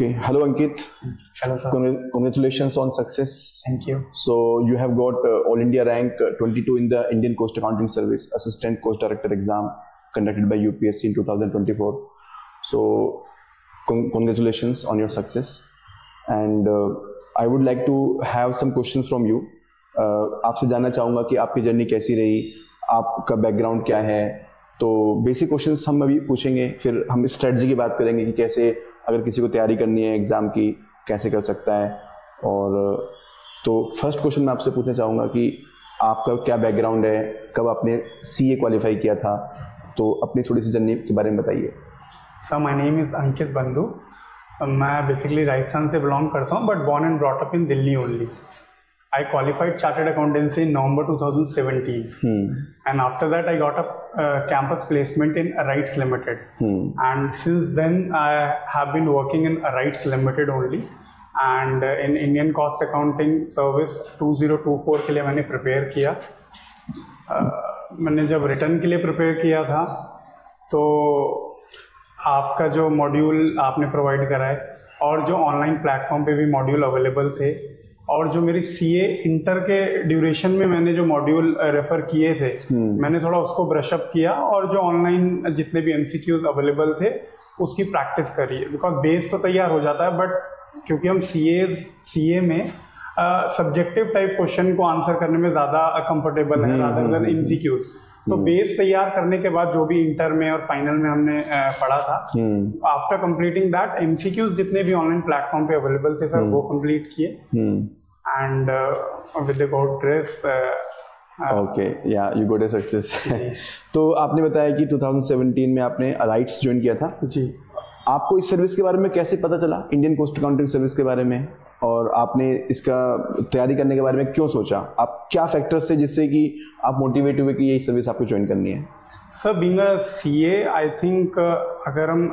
Okay. Hello, Ankit. Hello, sir. Congratulations on success. Thank you. So you have got All India rank 22 in the Indian Coast Accounting Service Assistant Coast Director exam conducted by UPSC in 2024. So congratulations on your success. And I would like to have some questions from you. आपसे जानना चाहूँगा कि आपकी journey कैसी रही, आपका background क्या है. तो बेसिक क्वेश्चंस हम अभी पूछेंगे, फिर हम स्ट्रेटजी की बात करेंगे कि कैसे अगर किसी को तैयारी करनी है एग्ज़ाम की कैसे कर सकता है. और तो फर्स्ट क्वेश्चन मैं आपसे पूछना चाहूँगा कि आपका क्या बैकग्राउंड है, कब आपने CA क्वालिफाई किया था, तो अपनी थोड़ी सी जर्नी के बारे में बताइए. सर, माय नेम इज़ अंकित बंधु. मैं बेसिकली राजस्थान से बिलोंग करता हूँ, but born and brought up in Delhi only. I qualified chartered accountancy in November 2017, and after that I got a campus placement in Rights Limited, and since then I have been working in Rights Limited only, and in Indian Cost Accounting Service 2024 के लिए मैंने prepare किया. मैंने जब return के लिए prepare किया था तो आपका जो मॉड्यूल आपने प्रोवाइड करा है और जो ऑनलाइन प्लेटफॉर्म पे भी मॉड्यूल अवेलेबल थे, और जो मेरी CA इंटर के ड्यूरेशन में मैंने जो मॉड्यूल रेफर किए थे, मैंने थोड़ा उसको ब्रशअप किया और जो ऑनलाइन जितने भी MCQs अवेलेबल थे उसकी प्रैक्टिस करी. बिकॉज बेस तो तैयार हो जाता है, बट क्योंकि हम CA में सब्जेक्टिव टाइप क्वेश्चन को आंसर करने में ज़्यादा कंफर्टेबल है रादर देन MCQs. तो बेस तैयार करने के बाद जो भी इंटर में और फाइनल में हमने पढ़ा था, आफ्टर कंप्लीटिंग दैट MCQs जितने भी ऑनलाइन प्लेटफॉर्म पे अवेलेबल थे सर, वो कंप्लीट किए. And with the good grace, okay, yeah, you got a success. तो आपने बताया कि 2017 में आपने राइट्स ज्वाइन किया था. जी. आपको इस सर्विस के बारे में कैसे पता चला, इंडियन कोस्ट अकाउंटिंग सर्विस के बारे में, और आपने इसका तैयारी करने के बारे में क्यों सोचा? आप क्या फैक्टर्स थे जिससे कि आप मोटिवेट हुए कि ये सर्विस आपको ज्वाइन करनी है? Sir, being a CA, I think अगर हम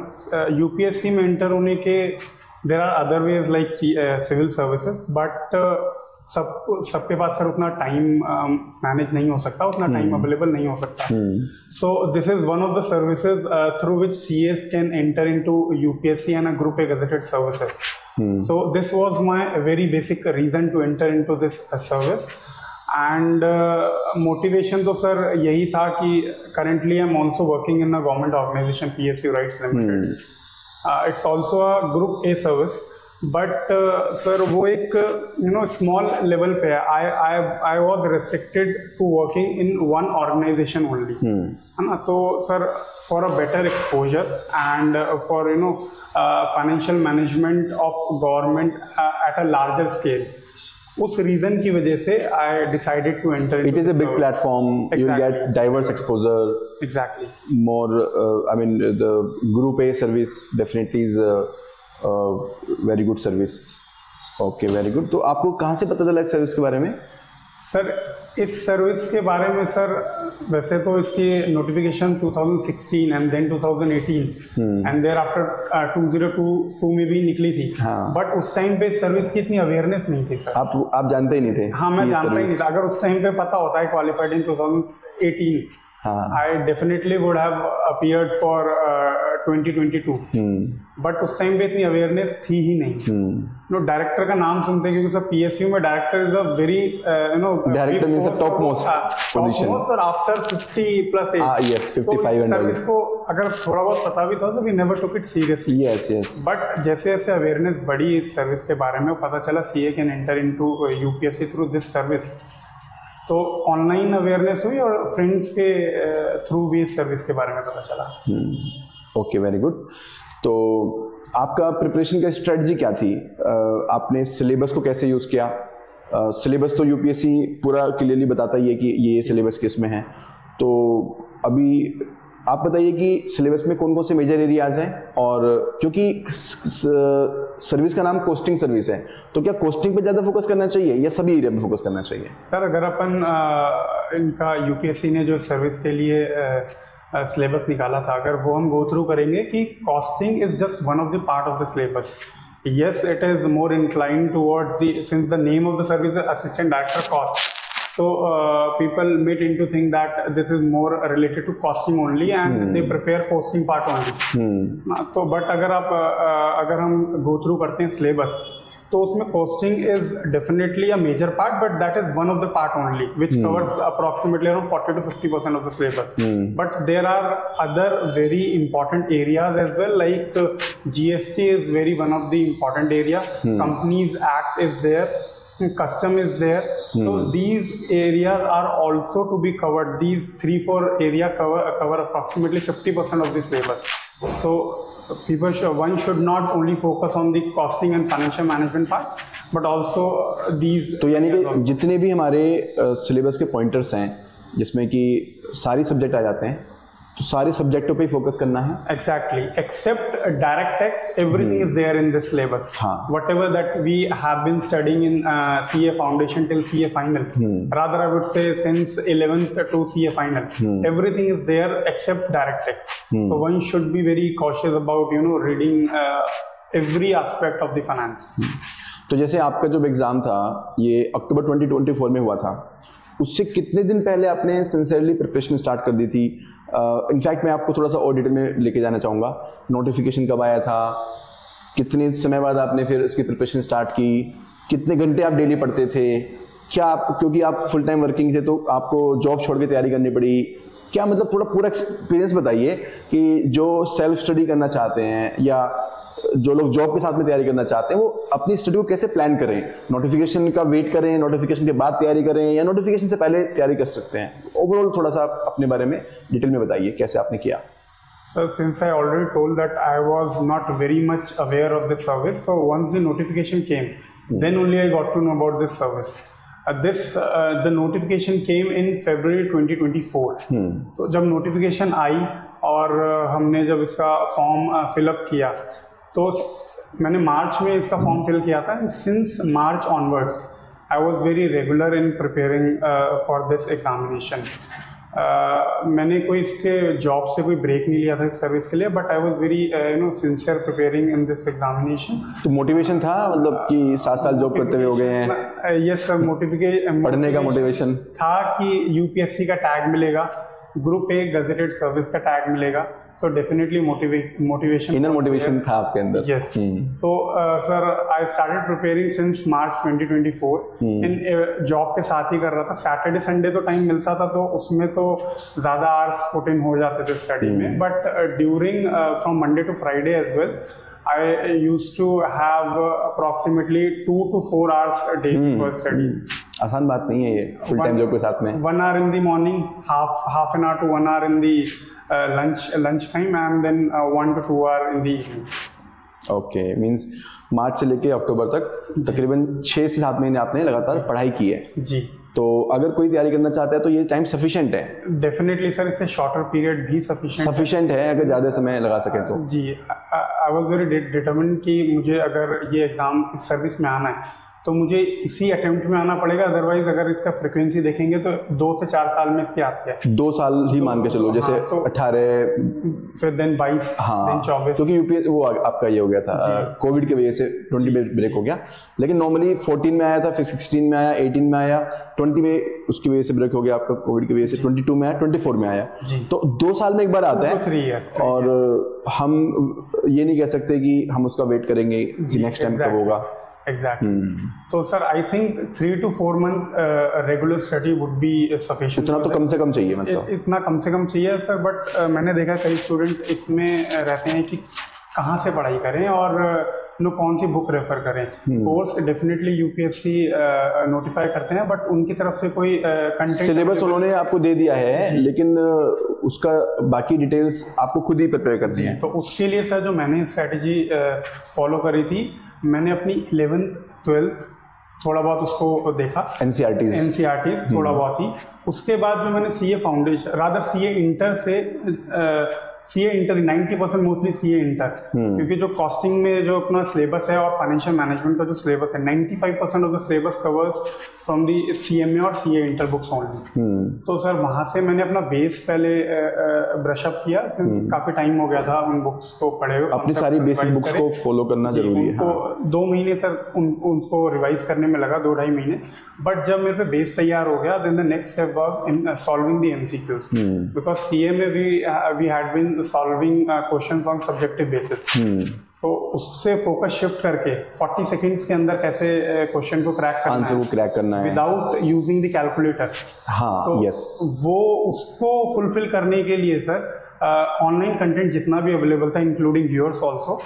UPSC में एंटर होने के there are other ways like civil services, but सबके पास सर उतना टाइम मैनेज नहीं हो सकता, उतना टाइम अवेलेबल नहीं हो सकता. So this is one of the services through which CAs can enter into UPSC and a group A gazetted services. So this was my very basic reason to enter into this service. And motivation तो sir यही था कि currently I am also working in a government organization PSU RITES limited. It's also a group A service, but sir वो एक small level पे है. I was restricted to working in one organization only, है ना. तो sir, for a better exposure and for financial management of government at a larger scale, उस reason की वजह से I decided to enter. It is a big platform. Exactly. You get diverse exposure. Exactly. More, I mean, the Group A service definitely is a very good service. Okay, very good. तो आपको कहाँ से पता चला इस service के बारे में? सर, इस सर्विस के बारे में सर वैसे तो इसकी notification 2016 and then 2018 and thereafter 2022 में भी निकली थी. बट उस टाइम पे सर्विस की इतनी अवेयरनेस नहीं थी सर. आप जानते ही नहीं थे? हाँ, मैं जानता ही नहीं था. अगर उस टाइम पे पता होता है qualified in 2018, I definitely would have appeared for 2022. But उस टाइम पे इतनी अवेयरनेस थी ही नहीं. डायरेक्टर का नाम सुनते हैं क्योंकि सर PSU में director is a very director means the top most position sir after 50 plus age. Yes, 55 and sir इसको अगर थोड़ा बहुत पता भी था तो we never took it seriously. Yes. But जैसे जैसे अवेयरनेस बढ़ी इस सर्विस के बारे में, पता चला CA can enter into UPSC through this service. तो ऑनलाइन अवेयरनेस हुई और फ्रेंड्स के थ्रू भी इस सर्विस के बारे में पता चला. Okay, very good. तो आपका प्रिपरेशन का स्ट्रेटजी क्या थी? आपने सिलेबस को कैसे यूज़ किया? सिलेबस तो UPSC पूरा क्लियरली बताता ही है कि ये सिलेबस किस में है. तो अभी आप बताइए कि सिलेबस में कौन कौन से मेजर एरियाज हैं, और क्योंकि सर्विस का नाम कोस्टिंग सर्विस है, तो क्या कोस्टिंग पे ज़्यादा फोकस करना चाहिए या सभी एरिया पे फोकस करना चाहिए? सर, अगर अपन इनका UPSC ने जो सर्विस के लिए सिलेबस निकाला था, अगर वो हम गो थ्रू करेंगे कि costing is just one of the part of the syllabus. Yes, it is more inclined towards since the name of the service is Assistant Director Cost. So people may tend to think that this is more related to costing only and they prepare costing part only. तो but अगर हम go through करते हैं syllabus, तो उसमें costing is definitely a major part, but that is one of the part only, which covers approximately around 40 to 50% of the syllabus. But there are other very important areas as well, like GST is very one of the important area. Companies Act is there. Custom is there. So these areas are also to be covered. These 3-4 area cover approximately 50% of the syllabus. So one should not only focus on the costing and financial management part, but also these. तो यानी कि जितने भी हमारे syllabus के pointers हैं जिसमें कि सारी सब्जेक्ट आ जाते हैं, तो सारे सब्जेक्टों पे ही फोकस करना है. Exactly, except direct tax, everything is there in this syllabus. Whatever that we have been studying in CA foundation till CA final, rather I would say since 11th to CA final, everything is there except direct tax. So one should be very cautious about reading every aspect of the finance. तो जैसे आपका जो exam था ये अक्टूबर 2024 में हुआ था, उससे कितने दिन पहले आपने सिंसियरली प्रिपरेशन स्टार्ट कर दी थी? इनफैक्ट मैं आपको थोड़ा सा और डिटेल में लेके जाना चाहूँगा. नोटिफिकेशन कब आया था, कितने समय बाद आपने फिर उसकी प्रिपरेशन स्टार्ट की, कितने घंटे आप डेली पढ़ते थे, क्या आप, क्योंकि आप फुल टाइम वर्किंग थे तो आपको जॉब छोड़ के तैयारी करनी पड़ी, क्या मतलब पूरा एक्सपीरियंस बताइए कि जो सेल्फ स्टडी करना चाहते हैं या जो लोग जॉब के साथ में तैयारी करना चाहते हैं वो अपनी स्टडी को कैसे प्लान करें. नोटिफिकेशन का वेट करें, नोटिफिकेशन के बाद तैयारी करें, या नोटिफिकेशन से पहले तैयारी कर सकते हैं? ओवरऑल थोड़ा सा अपने बारे में डिटेल में बताइए कैसे आपने किया. So since I already told that I was not very much aware of this service, so once the notification came, then only I got to know about this service. The notification came in February 2024. तो जब notification आई और हमने जब इसका form fill up किया, तो मैंने मार्च में इसका फॉर्म फिल किया था. Since March onwards I was very regular in preparing for this examination. मैंने कोई इसके जॉब से कोई ब्रेक नहीं लिया था इस सर्विस के लिए, but I was very sincere preparing in this examination. तो मोटिवेशन था मतलब कि 7 साल जॉब करते हुए हो गए हैं? यस सर, पढ़ने का मोटिवेशन था कि यूपीएससी का टैग मिलेगा, ग्रुप ए गजेटेड सर्विस का टैग मिलेगा, so definitely motivation, inner motivation था आपके अंदर. यस. तो sir I started preparing since March 2024. In job के साथ ही कर रहा था. सैटरडे संडे तो टाइम मिलता था तो उसमें तो ज़्यादा आवर्स पुट इन हो जाते थे स्टडी में, but during from Monday to Friday as well I used to have approximately 2 to 4 hours a day for study. आसान बात नहीं है ये फुल टाइम जॉब के साथ में. 1 hour in the morning, half an hour to 1 hour in the lunch time, and then 1 to 2 hour in the evening. Okay, means March से लेके अक्टूबर तक तकरीबन 6 से 7 महीने आपने लगातार पढ़ाई की है. जी. तो अगर कोई तैयारी करना चाहता है तो ये टाइम सफिशिएंट है? डेफिनेटली सर, इससे शॉर्टर पीरियड भी सफिशिएंट है अगर ज़्यादा समय लगा सकें तो. जी. आई वॉज वेरी डिटर्मिन्ड कि मुझे अगर ये एग्ज़ाम इस सर्विस में आना है तो मुझे इसी अटेम्प्ट में आना पड़ेगा. अदरवाइज अगर इसका फ्रिक्वेंसी देखेंगे तो 2 से 4 साल में इसकी आती है. 2 साल ही मान के चलो. जैसे तो 18 फिर देन 22, देन 24. क्योंकि यूपीएस वो आपका ये हो गया था कोविड की वजह से 20 में ब्रेक हो गया. लेकिन नॉर्मली 14 में आया था, फिर 16 में आया, 18 में आया, 20 में उसकी वजह से ब्रेक हो गया आपका कोविड की वजह से, 22 में आया, 24 में आया. तो 2 साल में एक बार आता है. 3 ईयर. और हम ये नहीं कह सकते कि हम उसका वेट करेंगे कि नेक्स्ट टाइम कब होगा. Exactly. तो sir I think 3 to 4 month regular study would be sufficient. इतना तो कम से कम चाहिए, मतलब इतना कम से कम चाहिए सर. बट मैंने देखा कई स्टूडेंट इसमें रहते हैं कि कहाँ से पढ़ाई करें और कौन सी बुक रेफर करें. कोर्स डेफिनेटली यूपीएससी नोटिफाई करते हैं, बट उनकी तरफ से कोई कंटेंट, सिलेबस उन्होंने आपको दे दिया है, लेकिन उसका बाकी डिटेल्स आपको खुद ही प्रिपेयर करनी है. तो उसके लिए सर जो मैंने स्ट्रैटेजी फॉलो करी थी, मैंने अपनी 11th 12th थोड़ा बहुत उसको देखा, एनसीईआरटी थोड़ा बहुत ही. उसके बाद जो मैंने CA foundation rather CA inter से CA inter 90% mostly CA inter, क्योंकि जो कॉस्टिंग में जो अपना सिलेबस है और फाइनेंशियल मैनेजमेंट का जो सिलेबस है 95% of the syllabus covers from the CMA और सीए इंटर बुक्स ओनली। तो सर वहाँ से मैंने अपना बेस पहले ब्रशअप किया, सिंस काफ़ी टाइम हो गया था उन बुक्स को पढ़े हुए। अपनी सारी बेसिक बुक्स को फॉलो करना जरूरी है। उनको 2 महीने सर उनको रिवाइज करने में लगा, 2-2.5 महीने। बट जब मेरे पे बेस तैयार हो गया, then the next step was in solving the MCQs, because CA में we had been solving questions on subjective basis. तो उससे फोकस शिफ्ट करके 40 सेकंड्स के अंदर कैसे क्वेश्चन को क्रैक करना आंसर को क्रैक करना है विदाउट यूजिंग द कैलकुलेटर। हाँ, तो यस, वो उसको फुलफिल करने के लिए सर ऑनलाइन कंटेंट जितना भी अवेलेबल था, इंक्लूडिंग व्यूअर्स ऑल्सो,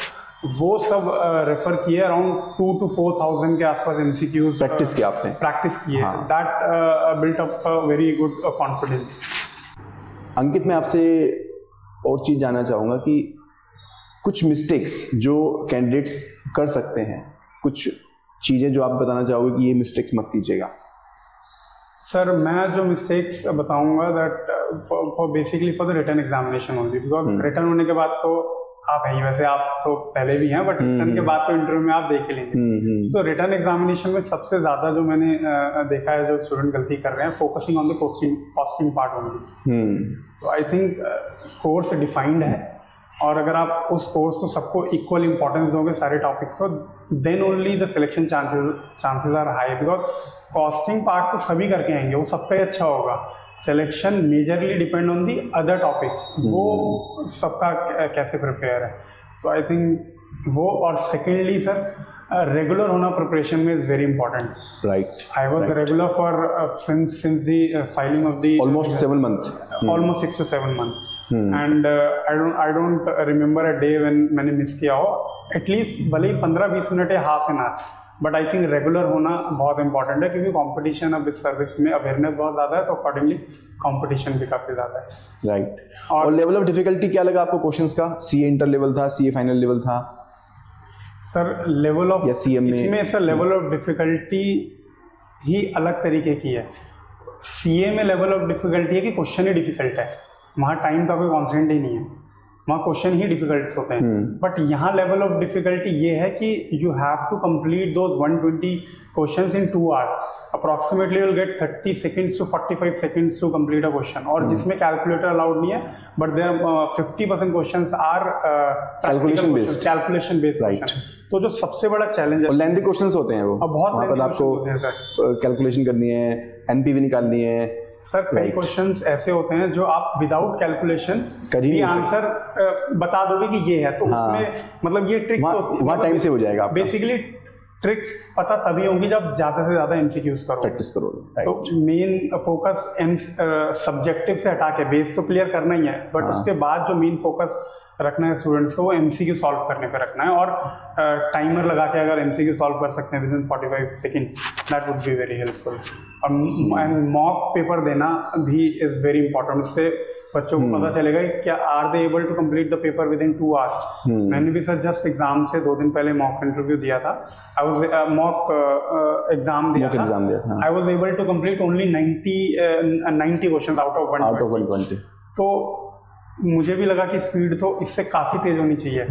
वो सब रेफर किए। अराउंड 2 to 4,000 के आसपास एमसीक्यूज प्रैक्टिस किया आपने, प्रैक्टिस किए। That built up a very good confidence. Ankit, मैं आपसे और चीज जानना चाहूंगा कि कुछ मिस्टेक्स जो कैंडिडेट्स कर सकते हैं, कुछ चीजें जो आप बताना चाहोगे कि ये मिस्टेक्स मत कीजिएगा। सर मैं जो मिस्टेक्स बताऊंगा that for basically for the written examination only, because written होने के बाद तो आप है ही, वैसे आप तो पहले भी हैं, बट रिटन के बाद तो इंटरव्यू में आप देख ही लेंगे। तो रिटन एग्जामिनेशन में सबसे ज़्यादा जो मैंने देखा है जो स्टूडेंट गलती कर रहे हैं, focusing on the costing part only. तो आई थिंक कोर्स डिफाइंड है, और अगर आप उस कोर्स को सबको इक्वल इंपॉर्टेंस दोगे सारे टॉपिक्स को, then only the selection chances are high, because costing part तो सभी करके आएंगे, वो सबका ही अच्छा होगा। Selection majorly depend on the other topics, वो सबका कैसे प्रिपेयर है। तो आई थिंक वो, और सेकेंडली सर रेगुलर होना प्रिपरेशन में is very important. Right, I was regular for since the filing of the almost 7 months, almost 6 to 7 months। And I don't remember a day when मैंने miss किया हो, at least भले ही 15-20 minute या half an hour, but I think regular होना बहुत important है, क्योंकि competition अब इस सर्विस में अवेयरनेस बहुत ज़्यादा है, तो अकॉर्डिंगली कंपटीशन भी काफ़ी ज़्यादा है। राइट। और लेवल ऑफ डिफिकल्टी क्या लगा आपको क्वेश्चंस का? सीए इंटर लेवल था, सीए फाइनल लेवल था? सर लेवल ऑफ, या सीएम में? इसमें सर लेवल ऑफ डिफिकल्टी ही अलग तरीके की है। सीए में लेवल ऑफ डिफिकल्टी है कि क्वेश्चन ही डिफिकल्ट है, वहाँ टाइम का कोई कॉन्स्टेंट ही नहीं है, वहाँ क्वेश्चन ही डिफिकल्ट होते हैं। बट यहाँ लेवल ऑफ डिफिकल्टी ये है कि you have to complete those 120 questions in 2 hours। Approximately you will get 30 seconds to 45 seconds to complete a question, और जिसमें कैलकुलेटर अलाउड नहीं है, but there 50% questions are calculation based question. तो जो सबसे बड़ा चैलेंज है, और लेंथी क्वेश्चंस होते हैं वो, बहुत वहाँ पर आपको कैलकुलेशन करनी है, एनपीवी निकालनी है। सर कई क्वेश्चंस ऐसे होते हैं जो आप विदाउट कैलकुलेशन भी आंसर बता दोगे कि ये है, तो उसमें मतलब ये ट्रिक्स होती है, वहाँ टाइम से हो जाएगा। बेसिकली ट्रिक्स पता तभी होंगी जब ज़्यादा से ज़्यादा एमसीक्यूज करो, प्रैक्टिस करोगे। तो मेन फोकस सब्जेक्टिव से हटा के बेस तो क्लियर करना ही है, बट उसके बाद जो मेन फोकस रखना है स्टूडेंट्स को, वो एमसीक्यू सॉल्व करने पे रखना है, और टाइमर लगा के अगर एमसीक्यू सॉल्व कर सकते हैं within 45 second, that would be very helpful. और मॉक पेपर देना भी इज वेरी इंपॉर्टेंट, उससे बच्चों को पता चलेगा कि क्या are they able to complete the paper within 2 hours। मैंने भी सर जस्ट एग्जाम से 2 दिन पहले मॉक इंटरव्यू दिया था, आई वाज मॉक एग्जाम दिया था, I was able to complete only 90 questions out of 120। तो मुझे भी लगा कि स्पीड तो इससे काफी तेज होनी चाहिए।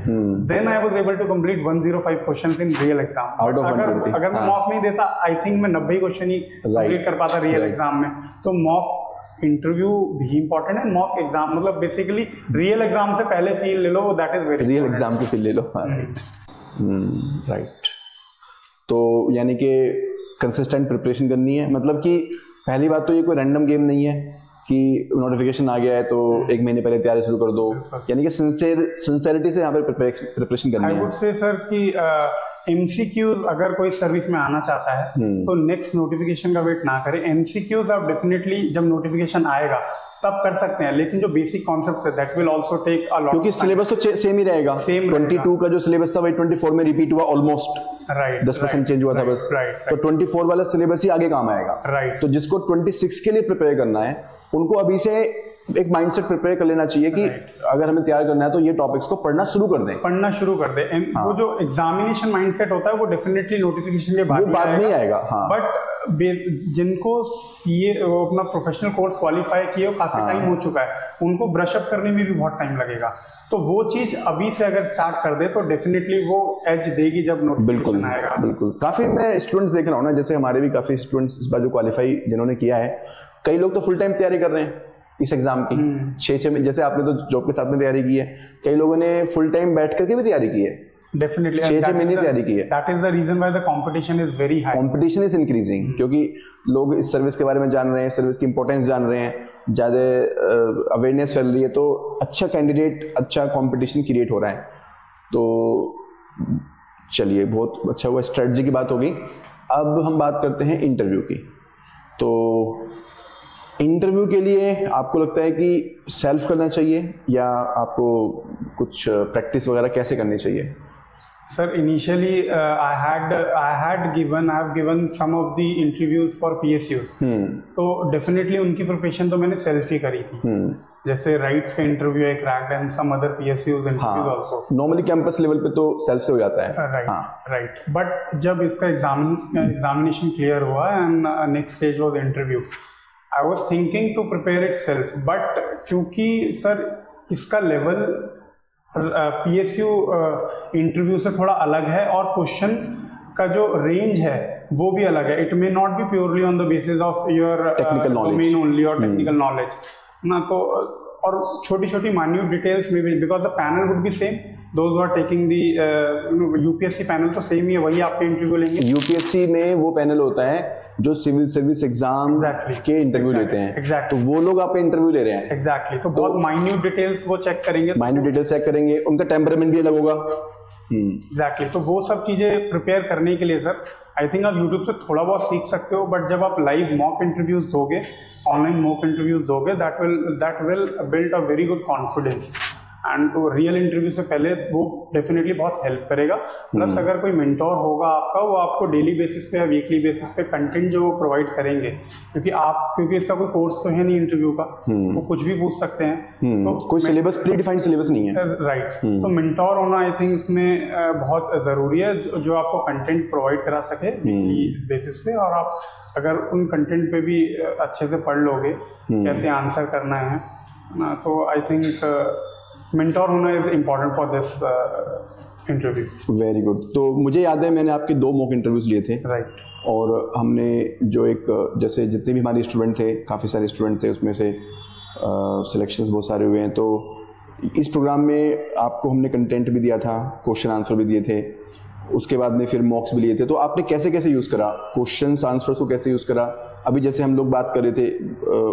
Then I was able to complete 105 questions in real exam. अगर मैं मॉक नहीं देता, आई थिंक मैं 90 क्वेश्चन ही कंप्लीट कर पाता रियल एग्जाम में। तो मॉक इंटरव्यू भी इंपॉर्टेंट है, मॉक एग्जाम मतलब बेसिकली रियल एग्जाम से पहले फील ले लो, that is very real exam की फील ले लो। राइट। तो यानी कि कंसिस्टेंट प्रिपरेशन करनी है, मतलब कि पहली बात तो ये कोई रैंडम गेम नहीं है कि नोटिफिकेशन आ गया है तो 1 महीने पहले तैयारी शुरू कर दो, यानी कि सिंसेरिटी से यहाँ पर प्रिपरेशन करनी है। आई वुड से सर कि एमसीक्यूज अगर कोई सर्विस में आना चाहता है तो नेक्स्ट नोटिफिकेशन का वेट ना करें। एमसीक्यूज आप डेफिनेटली जब नोटिफिकेशन आएगा तब कर सकते हैं, लेकिन जो बेसिक कॉन्सेप्ट है that will also take a lot, क्योंकि सिलेबस तो सेम ही रहेगा। 22 का जो सिलेबस था वही 24 में रिपीट हुआ ऑलमोस्ट, राइट, 10% चेंज हुआ था बस। तो 24 वाला सिलेबस ही आगे काम आएगा। राइट। तो जिसको 26 के लिए प्रिपेयर करना है, उनको अभी से एक माइंडसेट प्रिपेयर कर लेना चाहिए कि अगर हमें तैयार करना है तो ये टॉपिक्स को पढ़ना शुरू कर दें। वो जो एग्जामिनेशन माइंडसेट होता है वो डेफिनेटली नोटिफिकेशन के बाद में आएगा, बट जिनको सीए अपना प्रोफेशनल कोर्स क्वालिफाई किए और काफ़ी टाइम हो चुका है, उनको ब्रश अप करने में भी बहुत टाइम लगेगा। तो वो चीज़ अभी से अगर स्टार्ट कर दे तो डेफिनेटली वो एज देगी जब नोटिफिकेशन आएगा। बिल्कुल। काफ़ी मैं स्टूडेंट्स देख रहा हूँ ना, जैसे हमारे भी काफ़ी स्टूडेंट्स इस बार जो क्वालिफाई जिन्होंने किया है, कई लोग तो फुल टाइम तैयारी कर रहे हैं इस एग्जाम की। 6 में, जैसे आपने तो जॉब के साथ में तैयारी की है, कई लोगों ने फुल टाइम बैठ करके भी तैयारी की है, डेफिनेटली 6 महीने तैयारी की है। That is the reason why the competition is very high. Competition is increasing, क्योंकि लोग इस सर्विस के बारे में जान रहे हैं, सर्विस की इंपॉर्टेंस जान रहे हैं, ज़्यादा अवेयरनेस फैल रही है, तो अच्छा कैंडिडेट, अच्छा कंपटीशन क्रिएट हो रहा है। तो चलिए, बहुत अच्छा हुआ, स्ट्रेटजी की बात होगी। अब हम बात करते हैं इंटरव्यू की। तो इंटरव्यू के लिए आपको लगता है कि सेल्फ करना चाहिए या आपको कुछ प्रैक्टिस वगैरह कैसे करनी चाहिए? Sir, initially I have given some of the interviews for PSUs. तो डेफिनेटली उनकी प्रिपरेशन तो मैंने सेल्फ ही करी थी। जैसे राइट्स का इंटरव्यू है, cracked and some other PSUs interviews also. Normally campus level पे तो सेल्फ से हो जाता है। राइट। बट जब इसका एग्जामिनेशन क्लियर हुआ and next stage was interview, I was thinking to prepare it self, but क्योंकि सर इसका लेवल PSU इंटरव्यू से थोड़ा अलग है और क्वेश्चन का जो रेंज है वो भी अलग है। It may not be purely on the basis of your technical domain only और टेक्निकल नॉलेज ना, तो और छोटी छोटी माइन्यूट डिटेल्स में भी, because the panel would be same, those who are taking the UPSC panel तो सेम ही है, वही आपके इंटरव्यू लेंगे। यूपीएससी में वो पैनल होता है जो सिविल सर्विस एग्जाम के इंटरव्यू लेते हैं, तो वो लोग आपका इंटरव्यू ले रहे हैं। तो बहुत माइन्यूट डिटेल्स वो चेक करेंगे, माइन्यूट डिटेल्स चेक करेंगे, उनका टेम्परामेंट भी अलग होगा। तो वो सब चीजें प्रिपेयर करने के लिए सर आई थिंक आप यूट्यूब से थोड़ा बहुत सीख सकते हो, बट जब आप लाइव मॉक इंटरव्यूज दोगे, ऑनलाइन मॉक इंटरव्यूज दोगे, that will build a very good confidence, and real interview से पहले वो डेफिनेटली बहुत हेल्प करेगा। प्लस अगर कोई मेंटोर होगा आपका, वो आपको डेली बेसिस पे या वीकली बेसिस पे कंटेंट जो वो प्रोवाइड करेंगे, क्योंकि इसका कोई कोर्स तो है नहीं इंटरव्यू का, वो कुछ भी पूछ सकते हैं, तो कोई सिलेबस, प्री डिफाइंड सिलेबस नहीं है। राइट। तो मेंटोर होना आई थिंक इसमें बहुत ज़रूरी है, जो आपको कंटेंट प्रोवाइड करा सके वीकली बेसिस पे, और आप अगर उन कंटेंट पे भी अच्छे से पढ़ लोगे कैसे आंसर करना है ना, तो आई थिंक मेंटोर होना is important for this interview. Very good. तो मुझे याद है मैंने आपके 2 मॉक इंटरव्यूज लिए थे। राइट। और हमने जो एक, जैसे जितने भी हमारे स्टूडेंट थे, काफ़ी सारे स्टूडेंट थे, उसमें से सिलेक्शंस बहुत सारे हुए हैं। तो इस प्रोग्राम में आपको हमने कंटेंट भी दिया था, क्वेश्चन आंसर भी दिए थे, उसके बाद में फिर मॉक्स भी लिए थे। तो आपने कैसे कैसे यूज़ करा क्वेश्चन आंसर्स को, कैसे यूज़ करा? अभी जैसे हम लोग बात कर रहे थे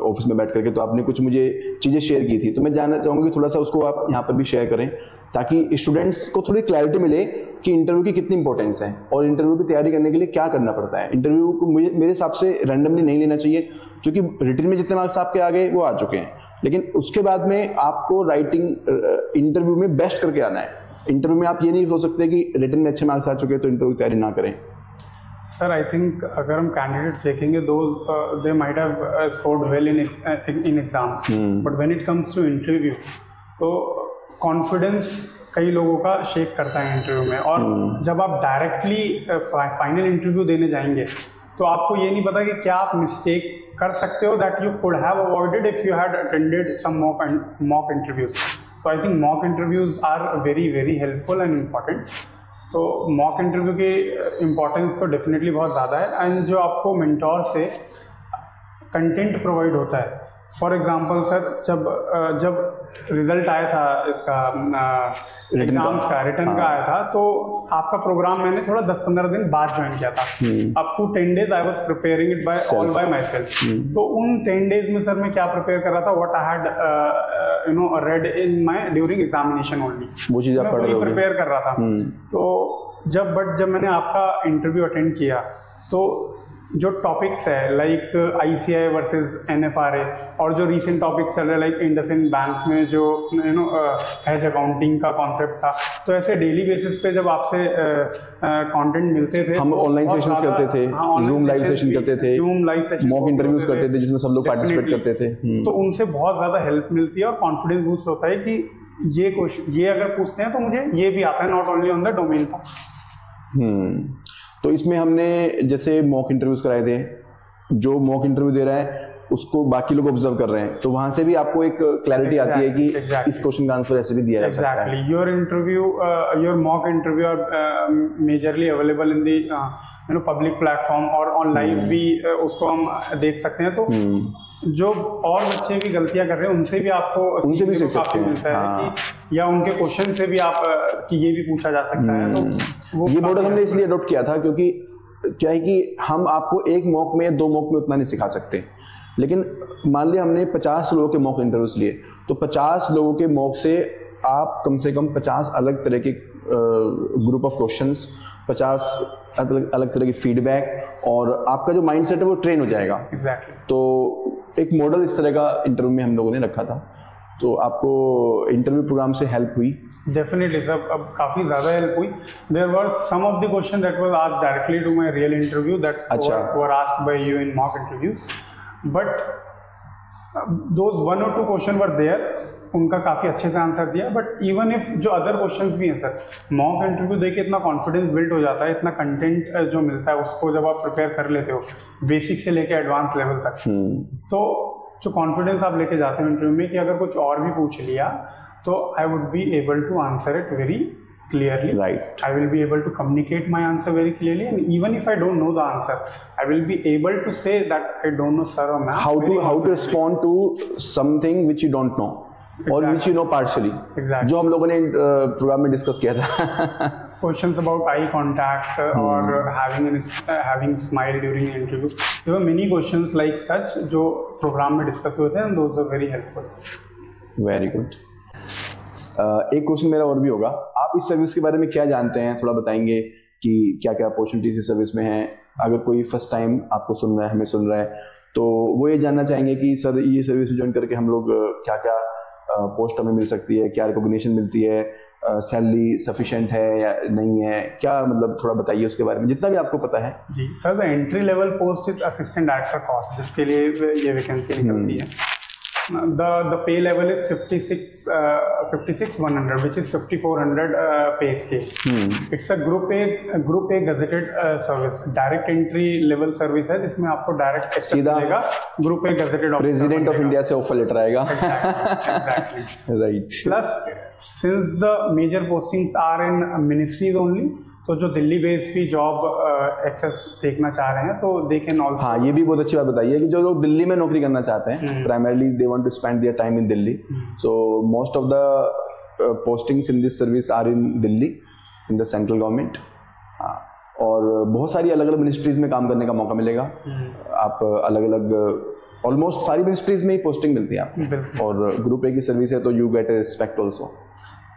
ऑफिस में बैठ करके, तो आपने कुछ मुझे चीज़ें शेयर की थी, तो मैं जानना चाहूँगा कि थोड़ा सा उसको आप यहाँ पर भी शेयर करें, ताकि स्टूडेंट्स को थोड़ी क्लैरिटी मिले कि इंटरव्यू की कितनी इंपॉर्टेंस है और इंटरव्यू की तैयारी करने के लिए क्या करना पड़ता है। इंटरव्यू को मेरे हिसाब से रैंडमली नहीं लेना चाहिए, क्योंकि रिटन में जितने मार्क्स आपके आ गए वो आ चुके हैं, लेकिन उसके बाद में आपको राइटिंग इंटरव्यू में बेस्ट करके आना है। इंटरव्यू में आप ये नहीं हो सकते कि रिटन में अच्छे मार्क्स आ चुके हैं तो इंटरव्यू की तैयारी ना करें। सर, आई थिंक अगर हम कैंडिडेट्स देखेंगे, they might have scored well in exams, but when it comes to interview, तो कॉन्फिडेंस कई लोगों का शेक करता है इंटरव्यू में, और जब आप डायरेक्टली फाइनल इंटरव्यू देने जाएंगे तो आपको ये नहीं पता कि क्या आप मिस्टेक कर सकते हो that you could have avoided if you had attended some mock interviews. तो I think mock interviews are very very helpful and important. तो मॉक इंटरव्यू की इम्पोर्टेंस तो डेफिनेटली बहुत ज़्यादा है, एंड जो आपको मेंटोर से कंटेंट प्रोवाइड होता है, फॉर एग्जांपल सर जब रिजल्ट आया था इसका एग्जाम्स का, रिटर्न का आया था, तो आपका प्रोग्राम मैंने थोड़ा 10-15 दिन बाद ज्वाइन किया था। Up to 10 days I was preparing it all by myself. तो उन 10 days में सर मैं क्या प्रिपेयर कर रहा था, what I had read in my during examination only, वो चीज़ आप प्रिपेयर कर रहा था। तो जब मैंने आपका इंटरव्यू अटेंड किया, तो जो टॉपिक्स है लाइक ICAI वर्सेस NFRA, और जो रीसेंट टॉपिक्स चल रहे हैं लाइक इंडसइंड बैंक में जो हेज अकाउंटिंग का कॉन्सेप्ट था, तो ऐसे डेली बेसिस पे जब आपसे कंटेंट मिलते थे, हम ऑनलाइन सेशंस करते थे, जूम लाइव सेशन करते थे, मॉक इंटरव्यूज करते थे जिसमें सब लोग पार्टिसिपेट करते थे, तो उनसे बहुत ज़्यादा हेल्प मिलती है और कॉन्फिडेंस बूस्ट होता है कि ये अगर पूछते हैं तो मुझे ये भी आता है, not only on the domain. तो तो इसमें हमने जैसे मॉक इंटरव्यूज कराए थे, जो मॉक इंटरव्यू दे रहा है उसको बाकी लोग ऑब्जर्व कर रहे हैं, तो वहां से भी आपको एक क्लैरिटी आती है कि इस क्वेश्चन का आंसर ऐसे भी दिया जा सकता है। Exactly. Your mock interview are majorly available in the public platform और on live भी उसको हम देख सकते हैं। तो जो और बच्चे भी गलतियां कर रहे हैं उनसे भी आपको उनसे भी सीख सकते हैं, मिलता है कि या उनके क्वेश्चन से भी आप कि ये भी पूछा जा सकता है। तो वो ये मॉडल हमने इसलिए अडॉप्ट किया था क्योंकि क्या है कि हम आपको एक मॉक में 2 मॉक में उतना नहीं सिखा सकते, लेकिन मान लिया हमने 50 लोगों के मॉक इंटरव्यूज लिए, तो 50 लोगों के मॉक से आप कम से कम 50 अलग तरह के ग्रुप ऑफ क्वेश्चंस, 50 अलग तरह की फीडबैक, और आपका जो माइंडसेट है वो ट्रेन हो जाएगा। Exactly. तो एक मॉडल इस तरह का इंटरव्यू में हम लोगों ने रखा था। तो आपको इंटरव्यू प्रोग्राम से हेल्प हुई? डेफिनेटली सर, अब काफ़ी ज़्यादा हेल्प हुई। There were some of the question that was asked directly to my real interview that were asked by you in mock interviews, but those 1 or 2 question were there, उनका काफ़ी अच्छे से answer दिया। But even if जो other questions भी हैं sir, mock interview देके इतना कॉन्फिडेंस बिल्ड हो जाता है, इतना कंटेंट जो मिलता है उसको जब आप प्रिपेयर कर लेते हो बेसिक से लेके एडवांस लेवल तक, तो जो कॉन्फिडेंस आप लेके जाते हो इंटरव्यू में कि अगर कुछ और भी पूछ लिया तो I would be able to answer it very clearly. Right. I will be able to communicate my answer very clearly, and even if I don't know the answer, I will be able to say that I don't know sir or ma'am. How to respond to something which you don't know, or which you know partially. Exactly. जो हम लोगों ने programme में discuss किया था। Questions about eye contact or having smile during an interview. There were many questions like such जो programme में discuss हुए थे, and those were very helpful. Very good. एक क्वेश्चन मेरा और भी होगा, आप इस सर्विस के बारे में क्या जानते हैं, थोड़ा बताएंगे कि क्या क्या अपॉर्चुनिटीज इस सर्विस में हैं। अगर कोई फर्स्ट टाइम आपको सुन रहा है, हमें सुन रहा है, तो वो ये जानना चाहेंगे कि सर ये सर्विस ज्वाइन करके हम लोग क्या क्या पोस्ट हमें मिल सकती है, क्या रिकॉग्निशन मिलती है, सैलरी सफिशिएंट है या नहीं है, क्या मतलब थोड़ा बताइए उसके बारे में जितना भी आपको पता है। जी sir, the entry level post is assistant director course, जिसके लिए ये वैकेंसी निकलती है। The pay level is 56,100, which is 5,400 pay scale. It's a group A gazetted service, direct entry level service है, जिसमें आपको डायरेक्ट एक्सेस मिलेगा, group A gazetted officer, president of India से ऑफर लेटर आएगा। Exactly. Right. Plus, since the major postings are in ministries only, तो जो Delhi based भी job access देखना चाह रहे हैं तो दे कैन ऑल्सो। हाँ, ये भी बहुत अच्छी बात बताई है कि जो लोग दिल्ली में नौकरी करना चाहते हैं, primarily they want to spend their time in Delhi, so most of the postings in this service are in Delhi, in the central government. और बहुत सारी अलग अलग मिनिस्ट्रीज में काम करने का मौका मिलेगा। आप अलग अलग ऑलमोस्ट सारी मिनिस्ट्रीज में ही पोस्टिंग मिलती है आपको, और ग्रुप ए की सर्विस है तो you get A respect also.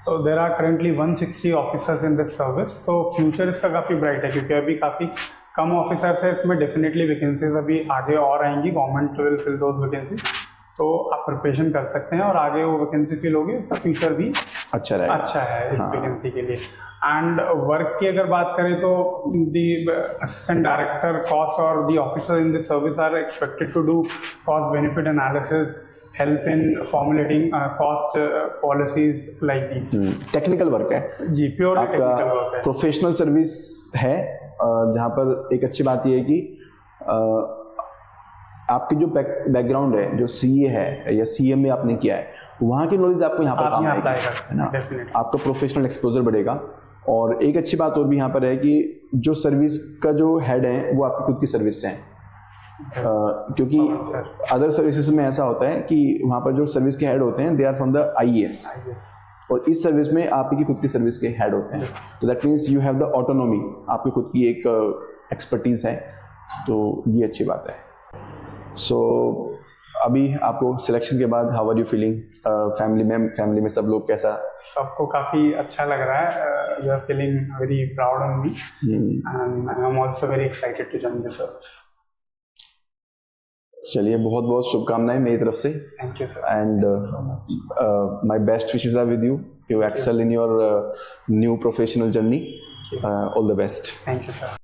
So there are currently 160 officers in this service. So future इसका काफ़ी ब्राइट है, क्योंकि अभी काफ़ी कम ऑफिसर्स है इसमें। डेफिनेटली वैकेंसीज अभी आगे और आएंगी, government will fill those vacancies, तो आप प्रिपरेशन कर सकते हैं और आगे वो वैकेंसी फिल होगी, उसका फ्यूचर भी अच्छा है इस वैकेंसी के लिए। एंड वर्क की अगर बात करें तो दी असिस्टेंट डायरेक्टर कॉस्ट और the officer in this service are expected to do cost benefit analysis, help in formulating cost policies like these. Technical work है जी, प्योरली टेक्निकल वर्क है, प्रोफेशनल सर्विस है, जहाँ पर एक अच्छी बात यह है कि आपकी जो बैकग्राउंड है, जो सीए है या सीएम में आपने किया है, वहाँ की नॉलेज आपको यहाँ पर काम आएगी, आपका प्रोफेशनल एक्सपोजर बढ़ेगा। और एक अच्छी बात और भी यहाँ पर है कि जो सर्विस का जो हेड है वो आपकी खुद की सर्विस से है, क्योंकि अदर सर्विसेज में ऐसा होता है कि वहाँ पर जो सर्विस के हेड होते हैं they are from the IAS, और इस सर्विस में आपकी खुद की सर्विस के हेड होते हैं, तो that means you have the autonomy, आपकी खुद की एक एक्सपर्टीज है, तो ये अच्छी बात है। सो अभी आपको सिलेक्शन के बाद how are you feeling? Family में सब लोग कैसा? सबको काफ़ी अच्छा लग रहा है, you are feeling very proud on me and I am also very excited to join the service. चलिए, बहुत बहुत शुभकामनाएं मेरी तरफ से। Thank you sir, and my best wishes are with you, you excel in your new professional journey, all the best. Thank you sir.